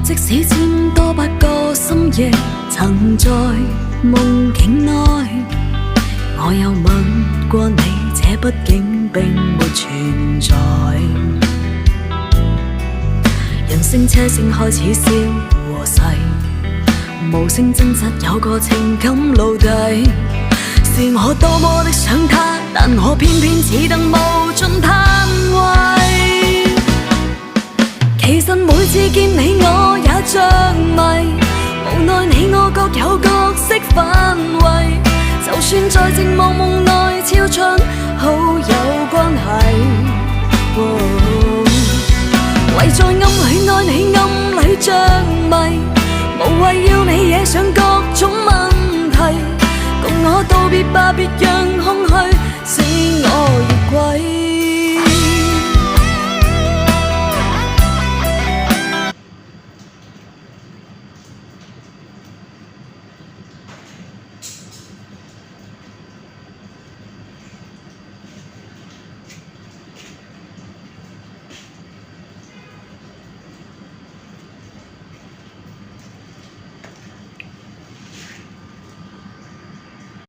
即使千多百個深夜，曾在夢境內，我有吻過你，這畢竟並沒存在。人聲車聲開始消和逝，無聲掙扎有個情感奴隸，是我多麼的想他，但我偏偏只得無盡嘆謂。其實每次見你我也着迷，無奈你我各有角色範圍，就算在寂寞夢內超出好友關係，為在暗裏愛你